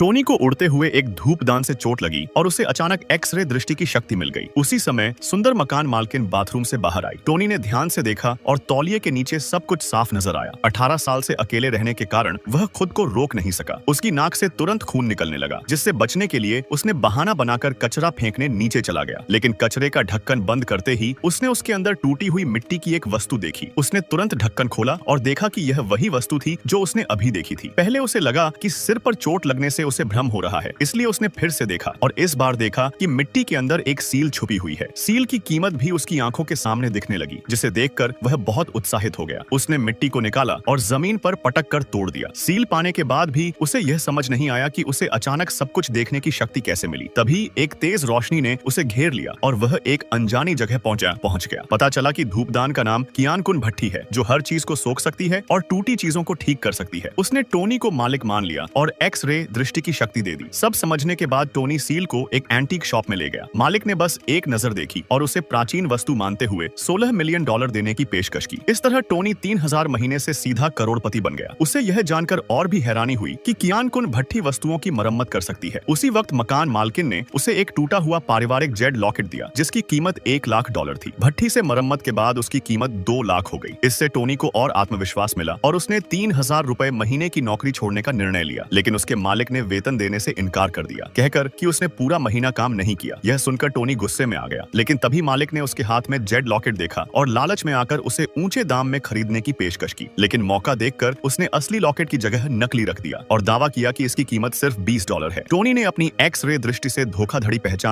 Tony को उड़ते हुए एक धूपदान से चोट लगी और उसे अचानक एक्स-रे दृष्टि की शक्ति मिल गई। उसी समय सुंदर मकान मालकिन बाथरूम से बाहर आई। टोनी ने ध्यान से देखा और तौलिए के नीचे सब कुछ साफ नजर आया। 18 साल से अकेले रहने के कारण वह खुद को रोक नहीं सका। उसकी नाक से तुरंत खून निकलने लगा, जिससे बचने के लिए उसने बहाना बनाकर कचरा फेंकने नीचे चला गया। लेकिन कचरे का ढक्कन बंद करते ही उसने उसके अंदर टूटी हुई मिट्टी की एक वस्तु देखी। उसने तुरंत ढक्कन खोला और देखा कि यह वही वस्तु थी जो उसने अभी देखी थी। पहले उसे लगा कि सिर पर चोट लगने से उसे भ्रम हो रहा है, इसलिए उसने फिर से देखा और इस बार देखा कि मिट्टी के अंदर एक सील छुपी हुई है। सील की कीमत भी उसकी आंखों के सामने दिखने लगी, जिसे देखकर वह बहुत उत्साहित हो गया। उसने मिट्टी को निकाला और जमीन पर पटक कर तोड़ दिया। सील पाने के बाद भी उसे यह समझ नहीं आया कि उसे अचानक सब कुछ देखने की शक्ति कैसे मिली। तभी एक तेज रोशनी ने उसे घेर लिया और वह एक अनजानी जगह पहुंच गया। पता चला कि धूपदान का नाम कियान-कुन भट्टी है, जो हर चीज को सोख सकती है और टूटी चीजों को ठीक कर सकती है। उसने टोनी को मालिक मान लिया और एक्स-रे दृष्टि की शक्ति दे दी। सब समझने के बाद टोनी सील को एक एंटीक शॉप में ले गया। मालिक ने बस एक नजर देखी और उसे प्राचीन वस्तु मानते हुए $16 मिलियन देने की पेशकश की। इस तरह टोनी 3000 महीने से सीधा करोड़पति बन गया। उसे यह जानकर और भी हैरानी हुई कि कियान-कुन भट्टी वस्तुओं की मरम्मत कर सकती है। उसी वक्त मकान मालकिन ने उसे एक टूटा हुआ पारिवारिक जेड लॉकेट दिया, जिसकी कीमत $1 लाख थी। भट्टी से मरम्मत के बाद उसकी कीमत 2 लाख हो गई। इससे टोनी को और आत्मविश्वास मिला और उसने 3000 रुपए महीने की नौकरी छोड़ने का निर्णय लिया। लेकिन उसके मालिक ने वेतन देने से इनकार कर दिया, कहकर कि उसने पूरा महीना काम नहीं किया। यह सुनकर टोनी गुस्से में आ गया, लेकिन तभी मालिक ने उसके हाथ में जेड लॉकेट देखा और लालच में आकर उसे ऊंचे दाम में खरीदने की पेशकश की। लेकिन मौका देखकर उसने असली लॉकेट की जगह नकली रख दिया और दावा किया कि इसकी कीमत सिर्फ $20 है। टोनी ने अपनी एक्स-रे दृष्टि से धोखाधड़ी पहचान ली